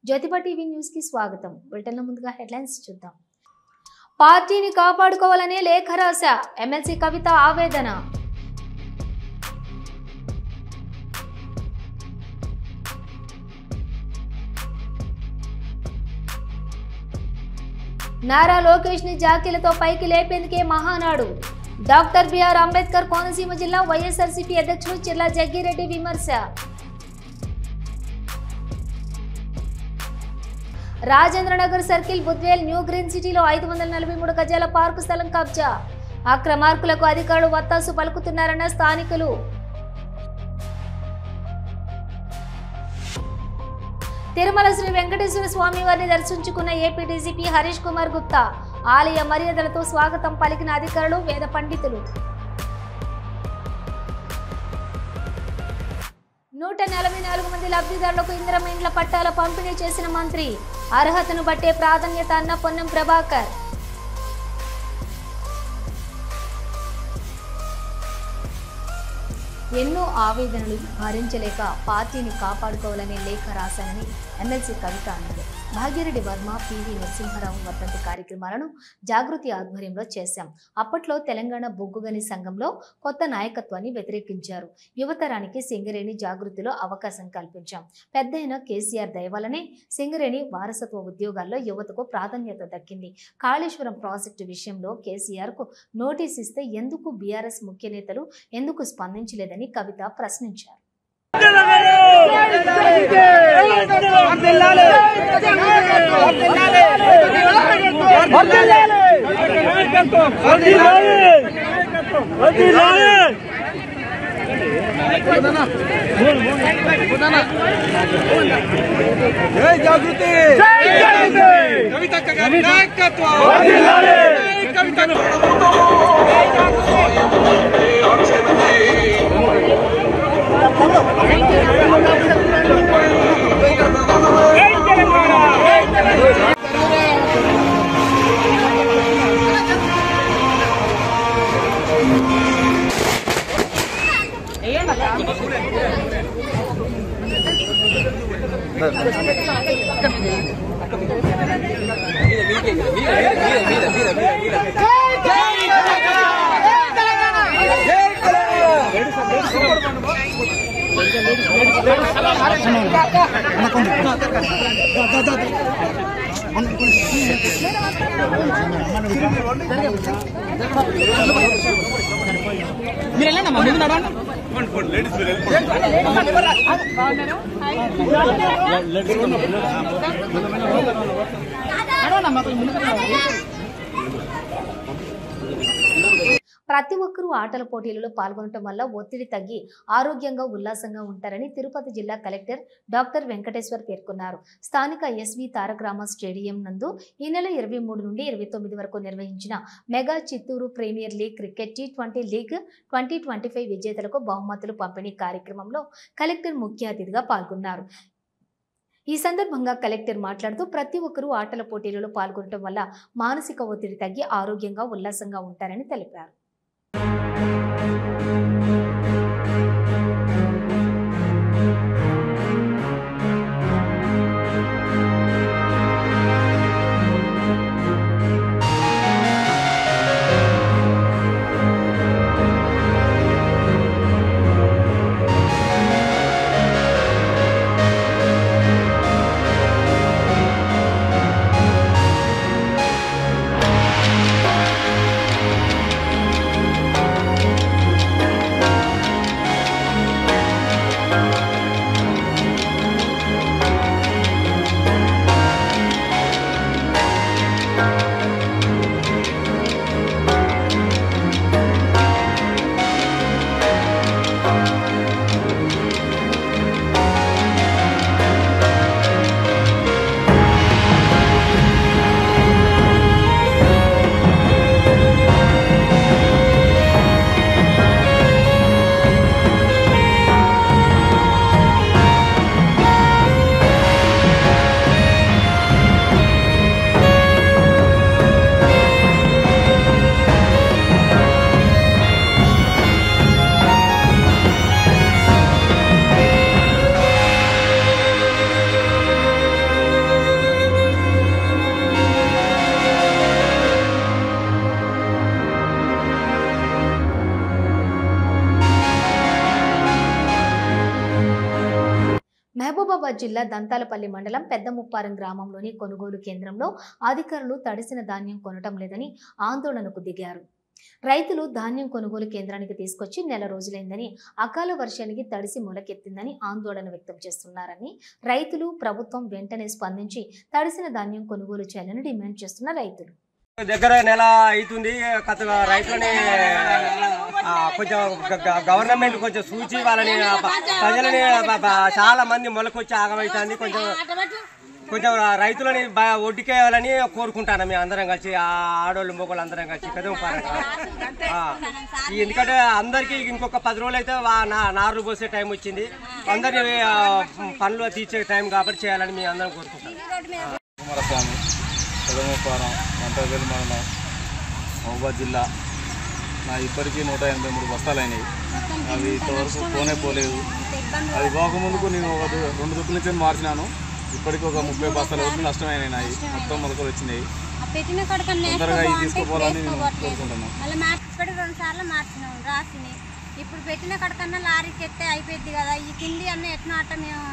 జ్యోతిబ TV news కి స్వాగతం. Bulletin లో ముందుగా హెడ్లైన్స్ చూద్దాం. పార్టీని కాపాడుకోవాలనే లేఖ రాశా ఎమ్మెల్సీ కవిత ఆవేదన. నారా లోకేష్ ని జాకీలతో పైకి లేపేందుకే మహానాడు. డాక్టర్ బిఆర్ అంబేద్కర్ కోనసీమ జిల్లా వైఎస్ఆర్సీపీ అధ్యక్షుడు చిర్లా జగ్గిరెడ్డి విమర్శ. Rajendranagar circle Budvel new green సిటీలో 543 గజాల పార్కు స్థలం కబ్జా. అక్రమార్కులకు అధికారులు వత్తాసు పలుకుతున్నారన్న స్థానికులు. తిరుమల శ్రీ వెంకటేశ్వర స్వామి వారిని దర్శించుకున్న ఏపీ డీజీపీ హరీష్ కుమార్ గుప్తా. ఆలయ మర్యాదలతో స్వాగతం పలికిన అధికారులు, వేద పండితులు. 144 మంది లబ్ధిదారులకు ఇందిరమ్మ ఇండ్ల పట్టాల పంపిణీ చేసిన మంత్రి. అర్హతను బట్టే ప్రాధాన్యత అన్న పొన్నం ప్రభాకర్. ఎన్నో ఆవేదనలు భరించలేక పార్టీని కాపాడుకోవాలనే లేఖ రాశానని ఎమ్మెల్సీ కవిత అన్నారు. భాగ్యరెడ్డి వర్మ, పివి నరసింహారావు వర్ధంతి కార్యక్రమాలను జాగృతి ఆధ్వర్యంలో చేశాం. అప్పట్లో తెలంగాణ బొగ్గుగని సంఘంలో కొత్త నాయకత్వాన్ని వ్యతిరేకించారు. యువతరానికి సింగరేణి జాగృతిలో అవకాశం కల్పించాం. పెద్దయిన కేసీఆర్ దయవల్లనే సింగరేణి వారసత్వ ఉద్యోగాల్లో యువతకు ప్రాధాన్యత దక్కింది. కాళేశ్వరం ప్రాజెక్టు విషయంలో కేసీఆర్ కు నోటీస్ ఇస్తే ఎందుకు బీఆర్ఎస్ ముఖ్య నేతలు ఎందుకు స్పందించలేదని కవిత ప్రశ్నించారు. ప్రతి ఒక్కరూ ఆటల పోటీలలో పాల్గొనడం వల్ల ఒత్తిడి తగ్గి ఆరోగ్యంగా ఉల్లాసంగా ఉంటారని తిరుపతి జిల్లా కలెక్టర్ డాక్టర్ వెంకటేశ్వర్ పేర్కొన్నారు. స్థానిక ఎస్వి తారకరామ స్టేడియం నందు ఈ నెల 23 నుండి 29 వరకు నిర్వహించిన mega Chittoor premier league cricket T20 league 2025 విజేతలకు బహుమతులు పంపిణీ కార్యక్రమంలో కలెక్టర్ ముఖ్య అతిథిగా పాల్గొన్నారు. ఈ సందర్భంగా కలెక్టర్ మాట్లాడుతూ ప్రతి ఒక్కరూ ఆటల పోటీలలో పాల్గొనడం వల్ల మానసిక ఒత్తిడి తగ్గి ఆరోగ్యంగా ఉల్లాసంగా ఉంటారని తెలిపారు. నిజామాబాద్ జిల్లా దంతాలపల్లి మండలం పెద్దముప్పారం గ్రామంలోని కొనుగోలు కేంద్రంలో అధికారులు తడిసిన ధాన్యం కొనటం లేదని ఆందోళనకు దిగారు. రైతులు ధాన్యం కొనుగోలు కేంద్రానికి తీసుకొచ్చి నెల రోజులైందని, అకాల వర్షానికి తడిసి మొలకెత్తిందని ఆందోళన వ్యక్తం చేస్తున్నారని రైతులు ప్రభుత్వం వెంటనే స్పందించి తడిసిన ధాన్యం కొనుగోలు చేయాలని డిమాండ్ చేస్తున్న రైతులు. దగ్గర నెల అవుతుంది. రైతులని కొంచెం గవర్నమెంట్ కొంచెం సూచి వాళ్ళని ప్రజలని చాలా మంది మొలకొచ్చి ఆగమవుతుంది. కొంచెం రైతులని ఒడ్డుకేయాలని కోరుకుంటాను. మేము అందరం కలిసి ఆడోళ్ళు మొగోళ్ళు అందరం కలిసి ఎందుకంటే అందరికీ ఇంకొక 10 రోజులు అయితే నార్లు పోసే టైం వచ్చింది. అందరినీ పనులు తీర్చే టైం కాబట్టి చేయాలని మేము అందరం కోరుకుంటాం. పెదముప్పారం దంతాలపల్లి మండలం మహబూబాద్ జిల్లా. నా ఇప్పటికీ 183 బస్తాలు అయినాయి. అవి ఇంతవరకు పోలేదు. అది పోకముందుకు నేను 2 దుక్కుల నుంచి మార్చినాను. ఇప్పటికీ ఒక 30 బస్తాల వరకు నష్టమైనాయి. మొత్తం మొలకలు వచ్చినాయి. తొందరగా ఇది తీసుకుపోవాలని నేను కోరుకుంటున్నాను. ఇప్పుడు పెట్టిన కడకన్నా లారీకి ఎత్తే అయిపోయింది కదా. ఈ కింది అన్న ఎట్లా అట్ట మేము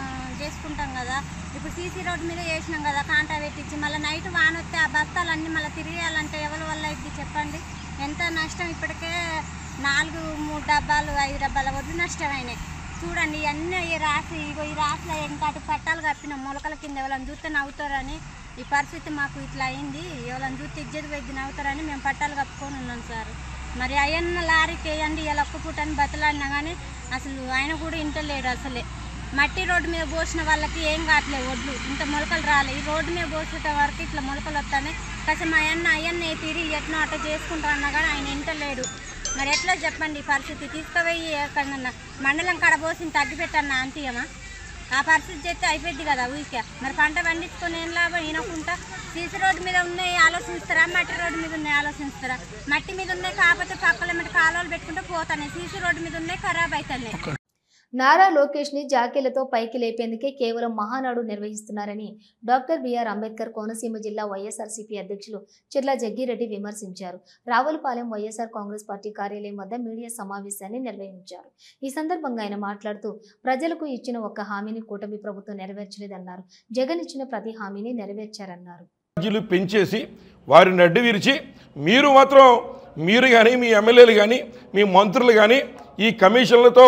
చేసుకుంటాం కదా. ఇప్పుడు సీసీ రోడ్డు మీద వేసినాం కదా, కాంటా పెట్టించి మళ్ళీ నైట్ వాన వస్తే ఆ బస్తాలన్నీ మళ్ళీ తిరిగేయాలంటే ఎవరి వల్ల ఇది చెప్పండి. ఎంత నష్టం. ఇప్పటికే 3 డబ్బాలు 5 డబ్బాల వద్దు నష్టమైనాయి. చూడండి ఇవన్నీ ఈ రాశిలో ఇంకా అటు పట్టాలు కప్పినాం. మొలకల కింద ఎవరైనా చూస్తే నవ్వుతారని ఈ పరిస్థితి మాకు ఇట్లా అయింది. ఎవరైనా చూస్తే ఇజ్జత్ వెగ్గి నవ్వుతారని మేము పట్టాలు కప్పుకొని ఉన్నాం సార్. మరి అయ్యన్న లారీకి వేయండి ఇలా ఒక్క పూటని బతలాడినా కానీ అసలు ఆయన కూడా ఇంటలేడు. అసలే మట్టి రోడ్డు మీద పోసిన వాళ్ళకి ఏం కావట్లేదు. ఒడ్లు ఇంత మొలకలు రాలే. ఈ రోడ్డు మీద పోసే వరకు ఇట్లా మొలకలు వస్తానే కాసేపు అయ్యన్న తిరిగి ఎట్నో అట్ట చేసుకుంటా అన్నా కానీ ఆయన ఇంటలేడు. మరి ఎట్లా చెప్పండి పరిస్థితి. తీసుకుపోయి ఎక్కడన్నా మండలం కాడ పోసి తగ్గిపెట్టన్నా అంతేమా ఆ పరిస్థితి చేస్తే అయిపోద్ది కదా ఊరికే. మరి పంట పండించుకొని ఏం లాభం వినకుండా సీసీ రోడ్డు మీద ఉన్నాయి ఆలోచిస్తారా, మట్టి రోడ్డు మీద ఉన్నాయి ఆలోచిస్తారా? మట్టి మీద ఉన్నాయి కాకపోతే పక్కల మీద కాలువలు పెట్టుకుంటే పోతాయి. సీసీ రోడ్డు మీద ఉన్నాయి ఖరాబ్ అవుతున్నాయి. నారా లోకేష్ ని జాకీలతో పైకి లేపేందుకే కేవలం మహానాడు నిర్వహిస్తున్నారని డాక్టర్ బిఆర్ అంబేద్కర్ కోనసీమ జిల్లా వైఎస్ఆర్సీపీ అధ్యక్షులు చిర్ల జగ్గిరెడ్డి విమర్శించారు. రావులపాలెం వైఎస్ఆర్ కాంగ్రెస్ పార్టీ కార్యాలయం వద్ద మీడియా సమావేశాన్ని నిర్వహించారు. ఈ సందర్భంగా ఆయన మాట్లాడుతూ ప్రజలకు ఇచ్చిన ఒక్క హామీని కూటమి ప్రభుత్వం నెరవేర్చలేదన్నారు. జగన్ ఇచ్చిన ప్రతి హామీని నెరవేర్చారన్నారు. పెంచేసి వారిని అడ్డు విరిచి మీరు కానీ మీ ఎమ్మెల్యేలు కానీ మీ మంత్రులు కానీ ఈ కమిషన్లతో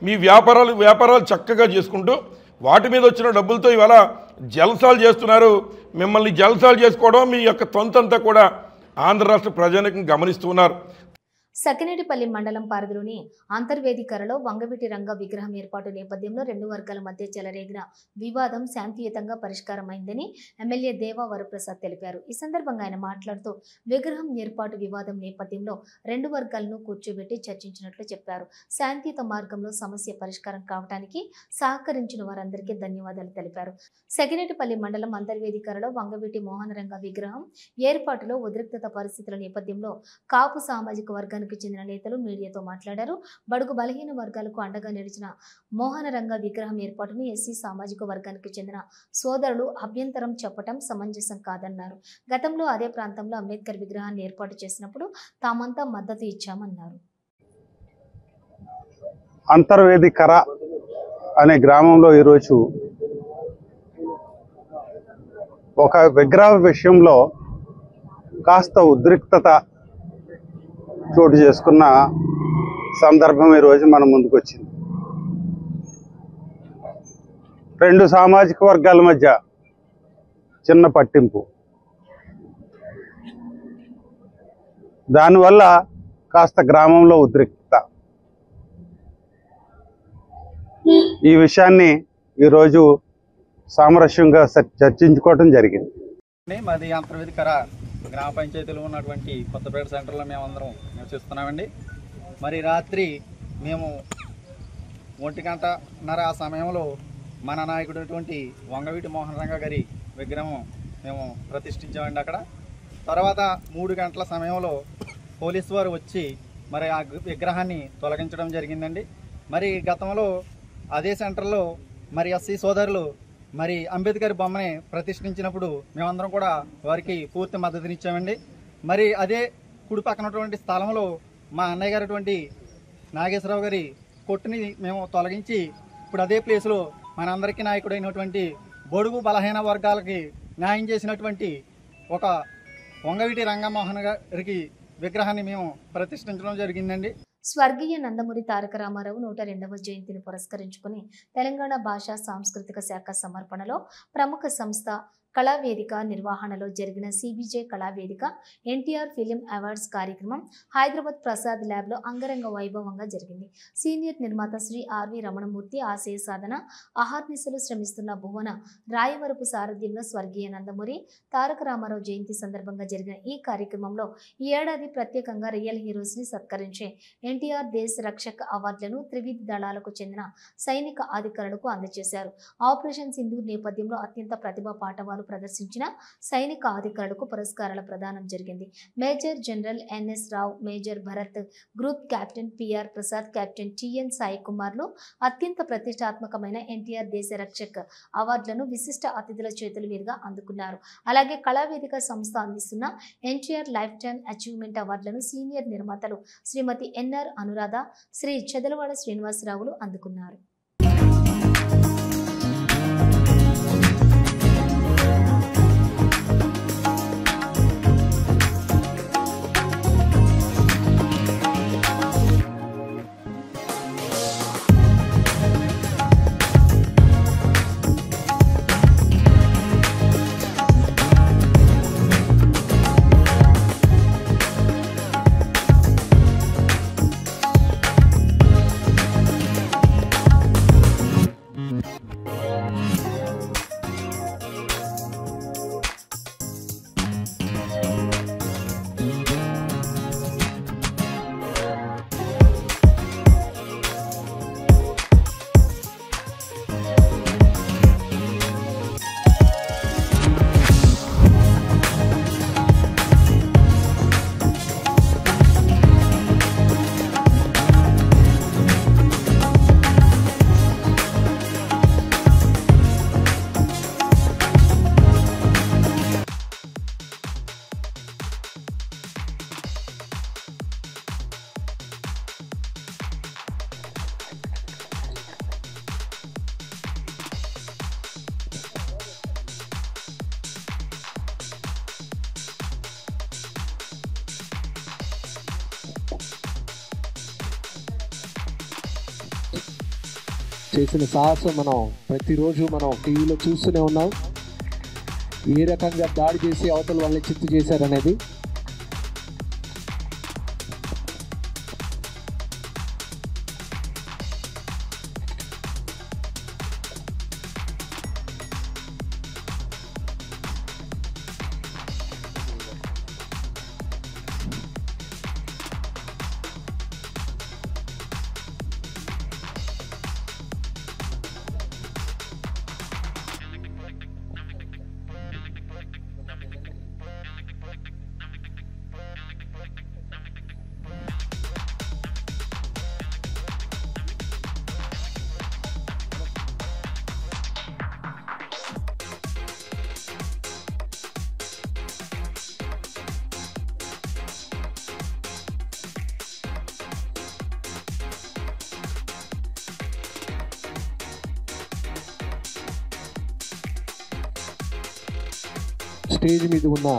మీ వ్యాపారాలు చక్కగా చేసుకుంటూ వాటి మీద వచ్చిన డబ్బులతో ఇవాళ జల్సాలు చేస్తున్నారు. మిమ్మల్ని జల్సాలు చేసుకోవడం మీ యొక్క తొంతంతా కూడా ఆంధ్ర రాష్ట్ర ప్రజానికం గమనిస్తున్నారు. సకినేటిపల్లి మండలం పరిధిలోని అంతర్వేదికరలో వంగవీటి రంగ విగ్రహం ఏర్పాటు నేపథ్యంలో 2 వర్గాల మధ్య చెలరేగిన వివాదం శాంతియుతంగా పరిష్కారమైందని ఎమ్మెల్యే దేవా వరప్రసాద్ తెలిపారు. ఈ సందర్భంగా ఆయన మాట్లాడుతూ విగ్రహం ఏర్పాటు వివాదం నేపథ్యంలో 2 వర్గాలను కూర్చోబెట్టి చర్చించినట్లు చెప్పారు. శాంతియుత మార్గంలో సమస్య పరిష్కారం కావడానికి సహకరించిన వారందరికీ ధన్యవాదాలు తెలిపారు. సకినేటిపల్లి మండలం అంతర్వేదికరలో వంగవీటి మోహనరంగ విగ్రహం ఏర్పాటులో ఉద్రిక్తత పరిస్థితుల నేపథ్యంలో కాపు సామాజిక వర్గానికి చెందిన నేతలు మీడియాతో మాట్లాడారు. బడుగు బలహీన వర్గాలకు అండగా నిలిచిన మోహనరంగ విగ్రహం ఏర్పాటును ఎస్సీ సామాజిక వర్గానికి చెందిన సోదరులు అభ్యంతరం చెప్పడం సమంజసం కాదన్నారు. గతంలో అదే ప్రాంతంలో అంబేద్కర్ విగ్రహాన్ని ఏర్పాటు చేసినప్పుడు తామంతా మద్దతు ఇచ్చామన్నారు. అంతర్వేదికర అనే గ్రామంలో ఈరోజు ఒక విగ్రహ విషయంలో కాస్త ఉద్రిక్తత చోటు చేసుకున్న సందర్భం ఈరోజు మన ముందుకు వచ్చింది. 2 సామాజిక వర్గాల మధ్య చిన్న పట్టింపు, దానివల్ల కాస్త గ్రామంలో ఉద్రిక్తత. ఈ విషయాన్ని ఈరోజు సామరస్యంగా చర్చించుకోవడం జరిగింది. మాది అంతర్వేదికర గ్రామ పంచాయతీలో ఉన్నటువంటి కొత్తపేట సెంటర్లో మేమందరం నివసిస్తున్నామండి. మరి రాత్రి మేము 1:30 ఆ సమయంలో మన నాయకుడు వంగవీటి మోహనరంగ గారి విగ్రహం మేము ప్రతిష్ఠించామండి. అక్కడ తర్వాత 3 గంటల సమయంలో పోలీసు వారు వచ్చి మరి ఆ విగ్రహాన్ని తొలగించడం జరిగిందండి. మరి గతంలో అదే సెంటర్లో మరి ఎస్సీ సోదరులు మరి అంబేద్కర్ బొమ్మని ప్రతిష్ఠించినప్పుడు మేమందరం కూడా వారికి పూర్తి మద్దతునిచ్చామండి. మరి అదే కుడి పక్కనటువంటి స్థలంలో మా అన్నయ్య గారు నాగేశ్వరరావు గారి కొట్టుని మేము తొలగించి ఇప్పుడు అదే ప్లేస్లో మనందరికీ నాయకుడైనటువంటి బడుగు బలహీన వర్గాలకి న్యాయం చేసినటువంటి ఒక వంగవీటి రంగమోహన్ గారికి విగ్రహాన్ని మేము ప్రతిష్ఠించడం జరిగిందండి. స్వర్గీయ నందమూరి తారక రామారావు 102వ జయంతిని పురస్కరించుకుని తెలంగాణ భాషా సాంస్కృతిక శాఖ సమర్పణలో ప్రముఖ సంస్థ కళావేదిక నిర్వహణలో జరిగిన CBJ Kalavedika NTR film awards కార్యక్రమం హైదరాబాద్ ప్రసాద్ ల్యాబ్లో అంగరంగ వైభవంగా జరిగింది. సీనియర్ నిర్మాత శ్రీ ఆర్వి రమణమూర్తి ఆశయ సాధన అహర్నిశలు శ్రమిస్తున్న భువన రాయవరపు సారథ్యంలో స్వర్గీయ నందమూరి తారక రామారావు జయంతి సందర్భంగా జరిగిన ఈ కార్యక్రమంలో ఈ ఏడాది ప్రత్యేకంగా రియల్ హీరోస్ ని సత్కరించే ఎన్టీఆర్ దేశ రక్షక్ అవార్డులను త్రివిధ దళాలకు చెందిన సైనిక అధికారులకు అందజేశారు. ఆపరేషన్ సింధూర్ నేపథ్యంలో అత్యంత ప్రతిభా పాఠవాలు ప్రదర్శించిన సైనిక అధికారులకు పురస్కారాల ప్రదానం జరిగింది. Major general NS Rao, major Bharat, group captain PR Prasad, captain TN Sai కుమార్లు అత్యంత ప్రతిష్టాత్మకమైన ఎన్టీఆర్ దేశ రక్షక్ అవార్డులను విశిష్ట అతిథుల చేతుల మీదుగా అందుకున్నారు. అలాగే కళావేదిక సంస్థ అందిస్తున్న ఎన్టీఆర్ లైఫ్ టైమ్ అచీవ్మెంట్ అవార్డులను సీనియర్ నిర్మాతలు శ్రీమతి ఎన్ఆర్ అనురాధ, శ్రీ చెదలవాడ శ్రీనివాసరావులు అందుకున్నారు. చేసిన సాహసం మనం ప్రతిరోజు మనం టీవీలో చూస్తూనే ఉన్నాం. ఏ రకంగా దాడి చేసి అవతల వాళ్ళని చిత్తు చేశారనేది. స్టేజ్ మీద ఉన్న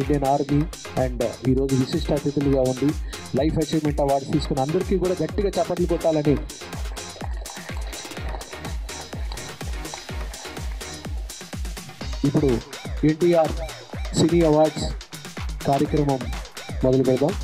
ఇండియన్ ఆర్మీ అండ్ ఈరోజు విశిష్ట అతిథులుగా ఉండి లైఫ్ అచీవ్మెంట్ అవార్డ్స్ తీసుకున్న అందరికీ కూడా గట్టిగా చప్పట్లు కొట్టాలని ఇప్పుడు ఎన్టీఆర్ సినీ అవార్డ్స్ కార్యక్రమం మొదలు పెడదాం.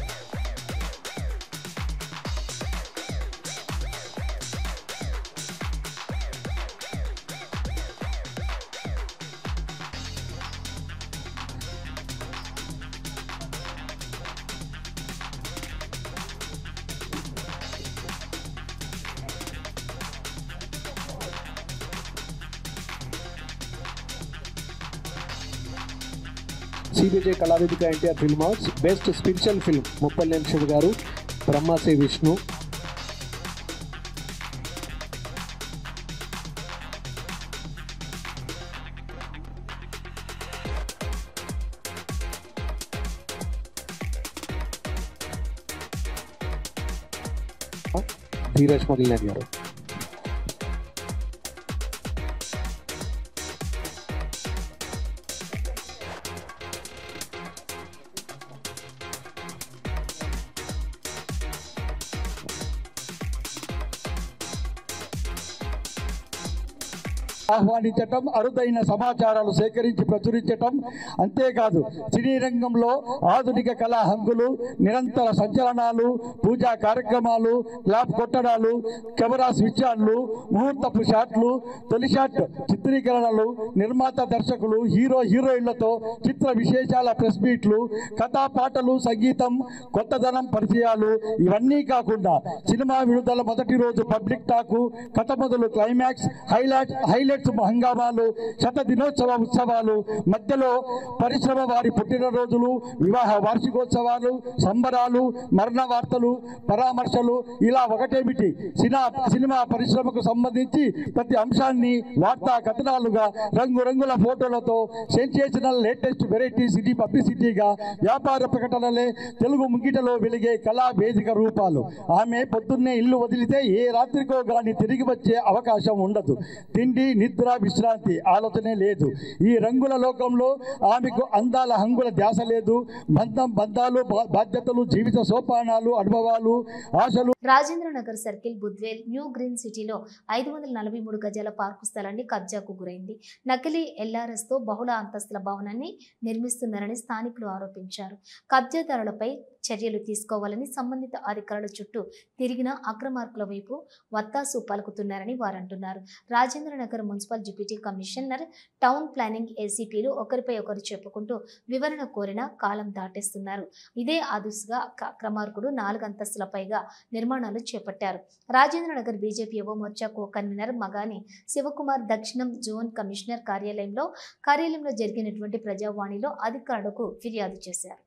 CBJ Kalavedika NTR film awards best spiritual film Muppalaneni Siva garu, బ్రహ్మసే విష్ణు. ధీరజ్ మొదలనేని గారు. ఆహ్వానించటం, అరుదైన సమాచారాలు సేకరించి ప్రచురించటం, అంతేకాదు సినీ రంగంలో ఆధునిక కళా హంగులు, నిరంతర సంచలనాలు, పూజా కార్యక్రమాలు, క్లాప్ కొట్టడాలు, కెమెరా స్విచ్ ఆన్లు, ముహూర్తపు షాట్లు, తొలి షాట్ చిత్రీకరణలు, నిర్మాత దర్శకులు, హీరోయిన్లతో చిత్ర విశేషాల ప్రెస్ మీట్లు, కథా పాటలు, సంగీతం, కొత్తదనం పరిచయాలు, ఇవన్నీ కాకుండా సినిమా విడుదల మొదటి రోజు పబ్లిక్ టాకు, కథ మొదలు క్లైమాక్స్, హైలైట్స్ హంగామాలు, శత దినోత్సవ ఉత్సవాలు, మధ్యలో పరిశ్రమ వారి పుట్టినరోజులు, వివాహ వార్షికోత్సవాలు, సంబరాలు, మరణ వార్తలు, పరామర్శలు, ఇలా ఒకటేమిటి సినిమా పరిశ్రమకు సంబంధించి ప్రతి అంశాన్ని వార్తా కథనాలుగా రంగురంగుల ఫోటోలతో సెన్సేషనల్ లేటెస్ట్ వెరైటీ సిటీ పబ్లిసిటీగా వ్యాపార ప్రకటనలే తెలుగు ముంగిటలో వెలిగే కళా వేదిక రూపాలు. ఆమె పొద్దున్నే ఇల్లు వదిలితే ఏ రాత్రికో గాని తిరిగి వచ్చే అవకాశం ఉండదు. తిండి, నిద్ర, విశ్రాంతి ఆలోచనే లేదు. ఈ రంగుల లోకంలో ఆమెకు అందాల హంగుల ధ్యాస లేదు. బంధాలు, బాధ్యతలు, జీవిత సోపానాలు, అనుభవాలు, ఆశలు. Rajendranagar circle Budvel new green సిటీలో 543 గజాల పార్కు స్థలాన్ని కబ్జాకు గురైంది. నకిలీ ఎల్ఆర్ఎస్ తో బహుళ అంతస్తుల భవనాన్ని నిర్మిస్తున్నారని స్థానికులు ఆరోపించారు. కబ్జాదారులపై చర్యలు తీసుకోవాలని సంబంధిత అధికారుల చుట్టూ తిరిగిన అక్రమార్కుల వైపు వత్తాసు పలుకుతున్నారని వారు అంటున్నారు. Rajendranagar municipal deputy commissioner, town planning ఏసీపీలు ఒకరిపై ఒకరు చెప్పుకుంటూ వివరణ కోరిన కాలం దాటేస్తున్నారు. ఇదే అదుసుగా అక్రమార్కుడు 4 అంతస్తుల పైగా నిర్మాణాలు చేపట్టారు. రాజేంద్రనగర్ బీజేపీ యువ మోర్చా కో కన్వీనర్ మగాని శివకుమార్ దక్షిణం జోన్ కమిషనర్ కార్యాలయంలో జరిగినటువంటి ప్రజావాణిలో అధికారులకు ఫిర్యాదు చేశారు.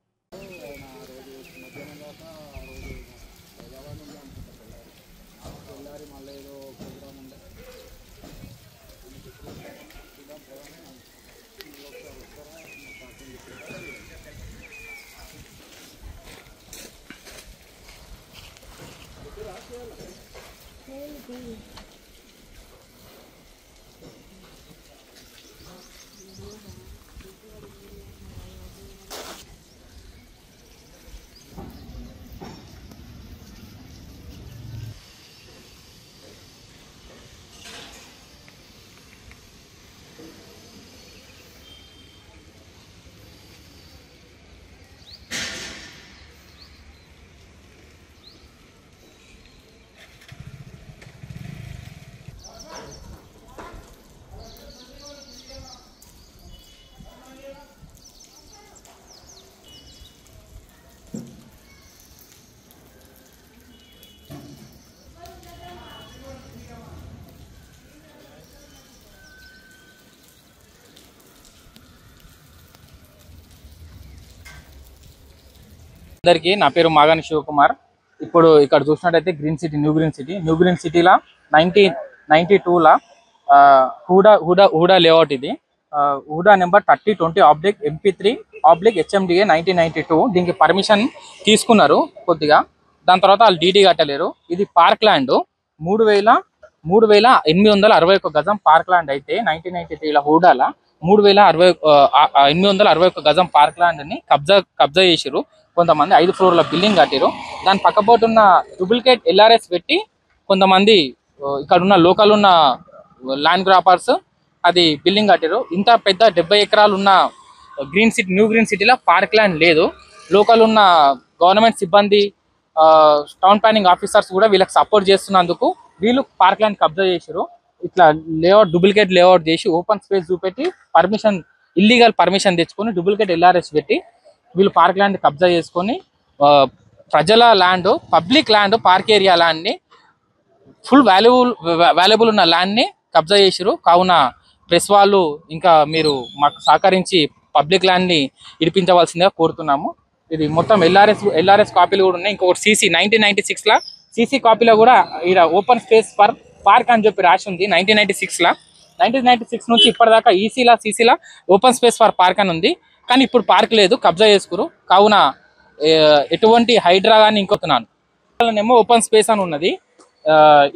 అందరికీ నా పేరు మాగాని శివకుమార్. ఇప్పుడు ఇక్కడ చూసినట్టయితే న్యూ గ్రీన్ సిటీలో 1992లా హూడా లేఅవుట్. ఇది హూడా నెంబర్ 3020/MP3/HMDA 1992. దీనికి పర్మిషన్ తీసుకున్నారు కొద్దిగా. దాని తర్వాత వాళ్ళు డీడీ కట్టలేరు. ఇది పార్క్ ల్యాండ్. 3861 గజం పార్క్ ల్యాండ్ అయితే 1993లో హూడాల 3861 గజం పార్క్ ల్యాండ్ ని కబ్జా చేసిరు. కొంతమంది 5 ఫ్లోర్ల బిల్డింగ్ కట్టారు. దాని పక్కపోటు ఉన్న డూప్లికేట్ ఎల్ఆర్ఎస్ పెట్టి కొంతమంది ఇక్కడ ఉన్న లోకల్ ఉన్న ల్యాండ్ గ్రాపర్స్ అది బిల్డింగ్ కట్టారు. ఇంత పెద్ద 70 ఎకరాలు ఉన్న న్యూ గ్రీన్ సిటీలో పార్క్ ల్యాండ్ లేదు. లోకల్ ఉన్న గవర్నమెంట్ సిబ్బంది, టౌన్ ప్లానింగ్ ఆఫీసర్స్ కూడా వీళ్ళకి సపోర్ట్ చేస్తున్నందుకు వీళ్ళు పార్క్ ల్యాండ్ కబ్జా చేశారు. ఇట్లా లేఅవుట్ డూప్లికేట్ లేఅవుట్ చేసి ఓపెన్ స్పేస్ చూపెట్టి ఇల్లీగల్ పర్మిషన్ తెచ్చుకొని డూప్లికేట్ ఎల్ఆర్ఎస్ పెట్టి వీళ్ళు పార్క్ ల్యాండ్ కబ్జా చేసుకొని ప్రజల land, public land, park area ల్యాండ్ని ఫుల్ వాల్యుబుల్ ఉన్న ల్యాండ్ని కబ్జా చేసారు. కావున ప్రెస్ వాళ్ళు ఇంకా మీరు మాకు సహకరించి పబ్లిక్ ల్యాండ్ని ఇడిపించవలసిందిగా కోరుతున్నాము. ఇది మొత్తం ఎల్ఆర్ఎస్ కాపీలు కూడా ఉన్నాయి. ఇంకొకటి CC 1996లా CC కాపీలో కూడా ఇక్కడ ఓపెన్ స్పేస్ ఫర్ పార్క్ అని చెప్పి రాసి ఉంది. 1996లా 1996 నుంచి ఇప్పటిదాకా CCలా ఓపెన్ స్పేస్ ఫర్ పార్క్ అని ఉంది. కానీ ఇప్పుడు పార్క్ లేదు, కబ్జా చేసుకురు. కావున ఎటువంటి హైడ్రా కానీ ఇంకొతున్నాను ఏమో ఓపెన్ స్పేస్ అని ఉన్నది.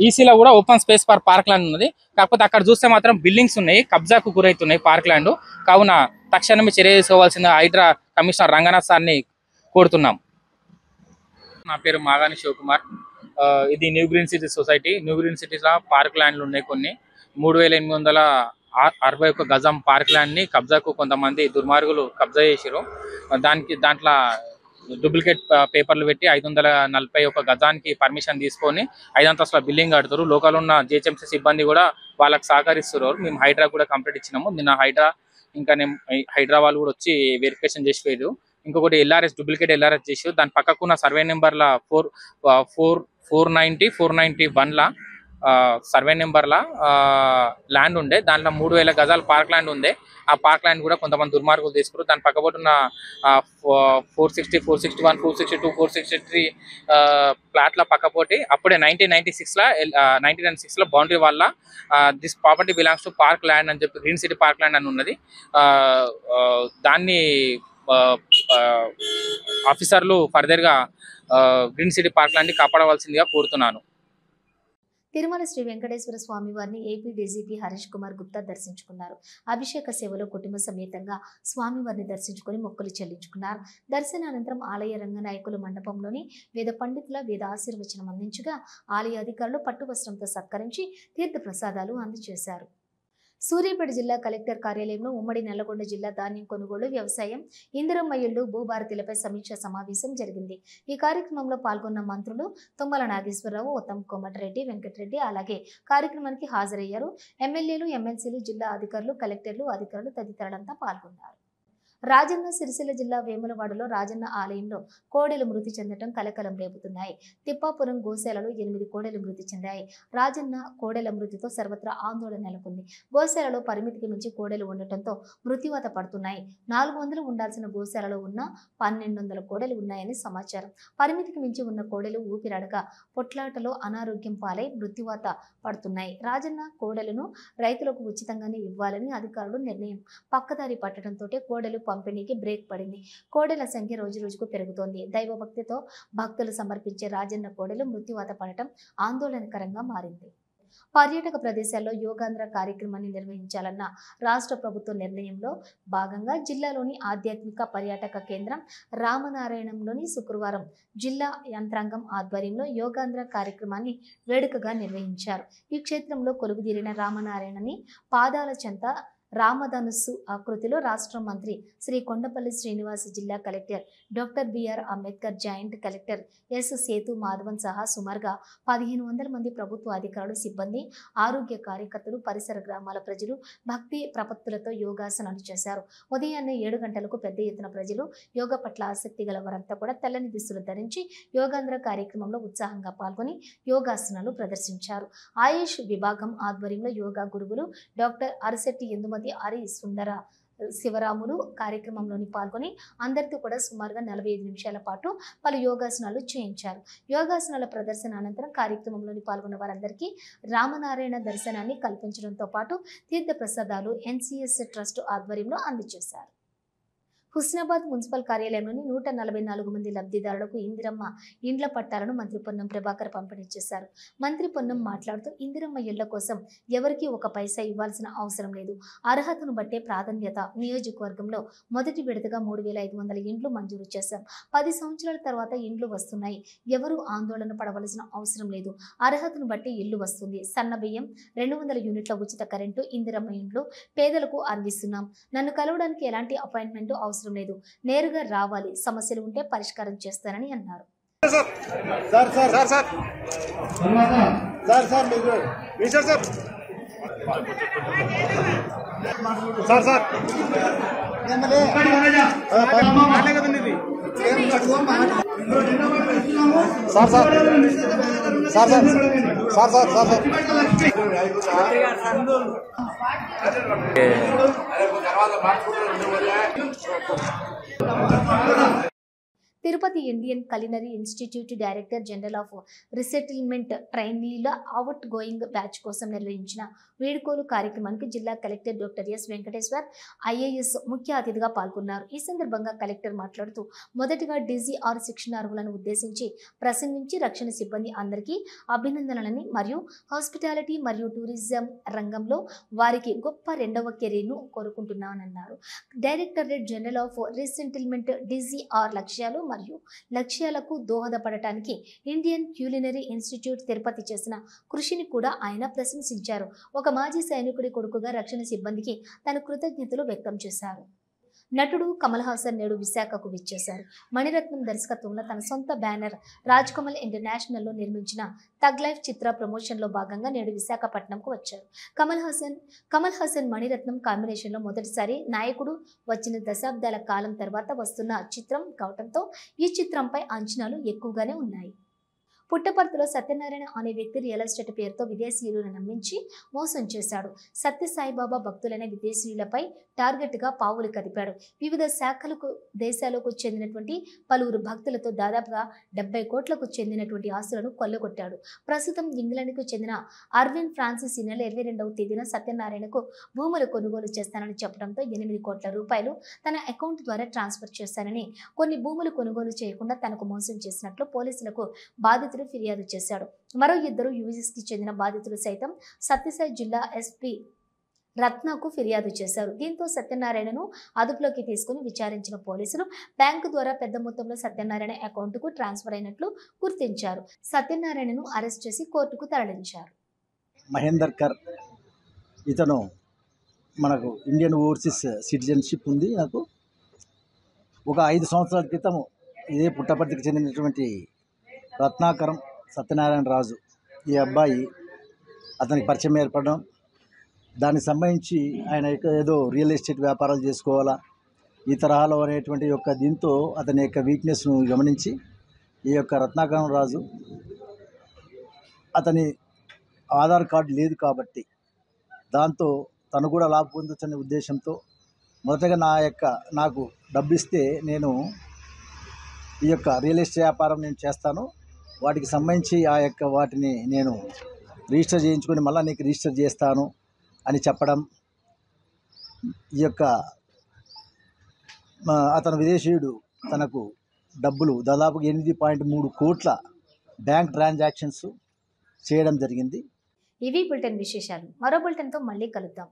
ఈసీలో కూడా open space for park land ఉన్నది. కాకపోతే అక్కడ చూస్తే మాత్రం బిల్డింగ్స్ ఉన్నాయి, కబ్జాకు గురవుతున్నాయి పార్క్ ల్యాండ్. కావున తక్షణమే చర్య తీసుకోవాల్సిన హైడ్రా కమిషనర్ రంగనాథ్ సార్ని కోరుతున్నాం. నా పేరు మాగాని శివకుమార్. ఇది new green city society. New green సిటీలో పార్క్ ల్యాండ్లు ఉన్నాయి కొన్ని. 3861 గజం పార్క్ ల్యాండ్ని కబ్జాకు కొంతమంది దుర్మార్గులు కబ్జా చేసిరు. దాంట్లో డూప్లికేట్ పేపర్లు పెట్టి 541 గజానికి పర్మిషన్ తీసుకొని 5 అంతస్తుల బిల్డింగ్ కడుతారు. లోకల్ ఉన్న జిహెచ్ఎంసీ సిబ్బంది కూడా వాళ్ళకి సహకరిస్తున్నారు. మేము హైడ్రా కూడా కంప్లీట్ ఇచ్చినాము. నిన్న హైడ్రా వాళ్ళు కూడా వచ్చి వెరిఫికేషన్ చేసి పోయారు. ఇంకొకటి ఎల్ఆర్ఎస్ డూప్లికేట్ ఎల్ఆర్ఎస్ చేసి దాని పక్కకున్న సర్వే నెంబర్ల 490, 491 సర్వే నెంబర్ల ల్యాండ్ ఉండే. దాంట్లో 3000 గజాల పార్క్ ల్యాండ్ ఉంది. ఆ పార్క్ ల్యాండ్ కూడా కొంతమంది దుర్మార్గులు తీసుకున్నారు. దాని పక్కబోటు ఉన్న 460, 461, 462, 463 ప్లాట్ల పక్కపోటి అప్పుడే 1996లో బౌండరీ వల్ల this property belongs to park land అని చెప్పి గ్రీన్ సిటీ పార్క్ ల్యాండ్ అని ఉన్నది. దాన్ని ఆఫీసర్లు ఫర్దర్గా గ్రీన్ సిటీ పార్క్ ల్యాండ్ని కాపాడవలసిందిగా కోరుతున్నాను. తిరుమల శ్రీ వెంకటేశ్వర స్వామి వారిని ఏపీ డీజీపీ హరీష్ కుమార్ గుప్తా దర్శించుకున్నారు. అభిషేక సేవలో కుటుంబ సమేతంగా స్వామివారిని దర్శించుకుని మొక్కులు చెల్లించుకున్నారు. దర్శనానంతరం ఆలయ రంగనాయకుల మండపంలోని వేద పండితుల వేద ఆశీర్వచనం అందించగా ఆలయ అధికారులు పట్టు వస్త్రంతో సత్కరించి తీర్థ ప్రసాదాలు అందజేశారు. సూర్యాపేట జిల్లా కలెక్టర్ కార్యాలయంలో ఉమ్మడి నల్లగొండ జిల్లా ధాన్యం కొనుగోలు, వ్యవసాయం, ఇందిరమ్మ ఇళ్లు, భూభారతిలపై సమీక్ష సమావేశం జరిగింది. ఈ కార్యక్రమంలో పాల్గొన్న మంత్రులు తుమ్మల నాగేశ్వరరావు, ఉత్తమ్ కోమటిరెడ్డి, వెంకటరెడ్డి అలాగే కార్యక్రమానికి హాజరయ్యారు. ఎమ్మెల్యేలు, ఎమ్మెల్సీలు, జిల్లా అధికారులు, కలెక్టర్లు, అధికారులు తదితరులంతా పాల్గొన్నారు. రాజన్న సిరిసిల్ల జిల్లా వేములవాడలో రాజన్న ఆలయంలో కోడెలు మృతి చెందడం కలకలం రేపుతున్నాయి. తిప్పాపురం గోశాలలో 8 కోడెలు మృతి చెందాయి. రాజన్న కోడెల మృతితో సర్వత్రా ఆందోళన నెలకొంది. గోశాలలో పరిమితికి మించి కోడెలు ఉండటంతో మృత్యువాత పడుతున్నాయి. 400 ఉండాల్సిన గోశాలలో ఉన్న 1200 కోడెలు ఉన్నాయని సమాచారం. పరిమితికి మించి ఉన్న కోడెలు ఊపిరాడక పొట్లాటలో అనారోగ్యం పాలై మృత్యువాత పడుతున్నాయి. రాజన్న కోడెలను రైతులకు ఉచితంగానే ఇవ్వాలని అధికారులు నిర్ణయం పక్కదారి పట్టడంతో కోడెలు పంపిణీకి బ్రేక్ పడింది. కోడెల సంఖ్య రోజు రోజుకు పెరుగుతోంది. దైవభక్తితో భక్తులు సమర్పించే రాజన్న కోడెలు మృత్యువాత పడటం ఆందోళనకరంగా మారింది. పర్యాటక ప్రదేశాల్లో యోగాంధ్ర కార్యక్రమాన్ని నిర్వహించాలన్న రాష్ట్ర ప్రభుత్వ నిర్ణయంలో భాగంగా జిల్లాలోని ఆధ్యాత్మిక పర్యాటక కేంద్రం రామనారాయణంలోని శుక్రవారం జిల్లా యంత్రాంగం ఆధ్వర్యంలో యోగాంధ్ర కార్యక్రమాన్ని వేడుకగా నిర్వహించారు. ఈ క్షేత్రంలో కొలువుదీరిన రామనారాయణని పాదాల చెంత రామధనుస్సు ఆకృతిలో రాష్ట్ర మంత్రి శ్రీ కొండపల్లి శ్రీనివాస్, జిల్లా collector doctor BR Ambedkar, joint collector S Sethu Madhavan సహా సుమారుగా 1500 మంది ప్రభుత్వ అధికారులు, సిబ్బంది, ఆరోగ్య కార్యకర్తలు, పరిసర గ్రామాల ప్రజలు భక్తి ప్రపత్తులతో యోగాసనాలు చేశారు. ఉదయాన్నే 7 గంటలకు పెద్ద ఎత్తున ప్రజలు యోగా పట్ల ఆసక్తి గల వారంతా కూడా తెల్లని దుస్తులు ధరించి యోగాంధ్ర కార్యక్రమంలో ఉత్సాహంగా పాల్గొని యోగాసనాలు ప్రదర్శించారు. ఆయుష్ విభాగం ఆధ్వర్యంలో యోగా గురువులు డాక్టర్ అరిశెట్టి ఎందుమతి హరి సుందర శివరాములు కార్యక్రమంలోని పాల్గొని అందరితో కూడా సుమారుగా 45 నిమిషాల పాటు పలు యోగాసనాలు చేయించారు. యోగాసనాల ప్రదర్శన అనంతరం కార్యక్రమంలోని పాల్గొన్న వారందరికీ రామనారాయణ దర్శనాన్ని కల్పించడంతో పాటు తీర్థ ప్రసాదాలు ఎన్సిఎస్ ట్రస్ట్ ఆధ్వర్యంలో అందజేశారు. హుస్నాబాద్ మున్సిపల్ కార్యాలయంలోని 144 మంది లబ్ధిదారులకు ఇందిరమ్మ ఇండ్ల పట్టాలను మంత్రి పొన్నం ప్రభాకర్ పంపిణీ చేశారు. మంత్రి పొన్నం మాట్లాడుతూ ఇందిరమ్మ ఇళ్ల కోసం ఎవరికీ ఒక పైసా ఇవ్వాల్సిన అవసరం లేదు. అర్హతను బట్టే ప్రాధాన్యత. నియోజకవర్గంలో మొదటి విడతగా 3500 ఇండ్లు మంజూరు చేశాం. 10 సంవత్సరాల తర్వాత ఇండ్లు వస్తున్నాయి. ఎవరూ ఆందోళన పడవలసిన అవసరం లేదు. అర్హతను బట్టి ఇల్లు వస్తుంది. సన్న బియ్యం, 200 యూనిట్ల ఉచిత కరెంటు, ఇందిరమ్మ ఇండ్లు పేదలకు అందిస్తున్నాం. నన్ను కలవడానికి ఎలాంటి అపాయింట్మెంట్ అవసరం లేదు. నేరుగా రావాలి. సమస్యలు ఉంటే పరిష్కారం చేస్తానని అన్నారు. Tirupati Indian culinary institute director general of resettlement ట్రైనీల అవుట్ గోయింగ్ బ్యాచ్ కోసం నిర్వహించిన వీడ్కోలు కార్యక్రమానికి జిల్లా collector doctor S Venkateshwar IAS ముఖ్య అతిథిగా పాల్గొన్నారు. ఈ సందర్భంగా కలెక్టర్ మాట్లాడుతూ మొదటిగా డీజీఆర్ శిక్షణార్హులను ఉద్దేశించి ప్రసంగించి రక్షణ సిబ్బంది అందరికీ అభినందనలని మరియు హాస్పిటాలిటీ మరియు టూరిజం రంగంలో వారికి గొప్ప 2వ కెరీర్ను కోరుకుంటున్నానన్నారు. Directorate general of resettlement DGR లక్ష్యాలు మరియు లక్ష్యాలకు దోహదపడటానికి ఇండియన్ క్యూలినరీ ఇన్స్టిట్యూట్ తిరుపతి చేసిన కృషిని కూడా ఆయన ప్రశంసించారు. ఒక మాజీ సైనికుడి కొడుకుగా రక్షణ సిబ్బందికి తన కృతజ్ఞతలు వ్యక్తం చేశారు. నటుడు కమల్ హాసన్ నేడు విశాఖకు విచ్చేశారు. మణిరత్నం దర్శకత్వంలో తన సొంత బ్యానర్ రాజ్ కమల్ ఇంటర్నేషనల్లో నిర్మించిన తగ్ లైఫ్ చిత్ర ప్రమోషన్లో భాగంగా నేడు విశాఖపట్నంకు వచ్చారు. కమల్ హాసన్ మణిరత్నం కాంబినేషన్లో మొదటిసారి నాయకుడు వచ్చిన దశాబ్దాల కాలం తర్వాత వస్తున్న చిత్రం కావడంతో ఈ చిత్రంపై అంచనాలు ఎక్కువగానే ఉన్నాయి. పుట్టపర్తిలో సత్యనారాయణ అనే వ్యక్తి రియల్ ఎస్టేట్ పేరుతో విదేశీయులను నమ్మించి మోసం చేశాడు. సత్యసాయిబాబా భక్తులైన విదేశీయులపై టార్గెట్గా పావులు కదిపాడు. వివిధ దేశాలకు చెందినటువంటి పలువురు భక్తులతో దాదాపుగా 70 కోట్లకు చెందినటువంటి ఆస్తులను కొల్లగొట్టాడు. ప్రస్తుతం ఇంగ్లాండ్కు చెందిన అర్విన్ ఫ్రాన్సిస్ ఈ నెల 22వ తేదీన సత్యనారాయణకు భూములు కొనుగోలు చేస్తానని చెప్పడంతో 8 కోట్ల రూపాయలు తన అకౌంట్ ద్వారా ట్రాన్స్ఫర్ చేశానని, కొన్ని భూములు కొనుగోలు చేయకుండా తనకు మోసం చేసినట్లు పోలీసులకు బాధితుడు ఫిర్యాదు చేశాడు. మరో 2 యూజీసీకి చెందిన బాధితులు సైతం సత్యసాయి జిల్లా ఎస్పీ రత్నకు ఫిర్యాదు చేశారు. దీంతో సత్యనారాయణను అదుపులోకి తీసుకుని విచారించిన పోలీసులు బ్యాంకు ద్వారా పెద్ద మొత్తంలో సత్యనారాయణ అకౌంట్కు ట్రాన్స్ఫర్ అయినట్లు గుర్తించారు. సత్యనారాయణను అరెస్ట్ చేసి కోర్టుకు తరలించారు. మహేందర్ కర్ ఇతను మనకు ఇండియన్ ఓవర్సీస్ సిటిజన్షిప్ ఉంది. నాకు ఒక 5 సంవత్సరాల క్రితం ఇదే పుట్టపర్తికి చెందినటువంటి రత్నాకరం సత్యనారాయణ రాజు ఈ అబ్బాయి అతనికి పరిచయం ఏర్పడడం, దానికి సంబంధించి ఆయన ఏదో రియల్ ఎస్టేట్ వ్యాపారాలు చేసుకోవాలా ఈ తరహాలో అనేటువంటి యొక్క దీంతో అతని యొక్క వీక్నెస్ను గమనించి ఈ యొక్క రత్నాకరం రాజు అతని ఆధార్ కార్డు లేదు కాబట్టి దాంతో తను కూడా లాభ పొందొచ్చనే ఉద్దేశంతో మొదటగా నాకు డబ్బు ఇస్తే నేను ఈ యొక్క రియల్ ఎస్టేట్ వ్యాపారం నేను చేస్తాను, వాటికి సంబంధించి వాటిని నేను రిజిస్టర్ చేయించుకొని మళ్ళీ నీకు రిజిస్టర్ చేస్తాను అని చెప్పడం. ఈ యొక్క అతను విదేశీయుడు తనకు డబ్బులు దాదాపు 8.3 కోట్ల బ్యాంక్ ట్రాన్సాక్షన్స్ చేయడం జరిగింది. ఇవి బులెటిన్ విశేషాలు. మరో బులెటిన్తో మళ్ళీ కలుద్దాం.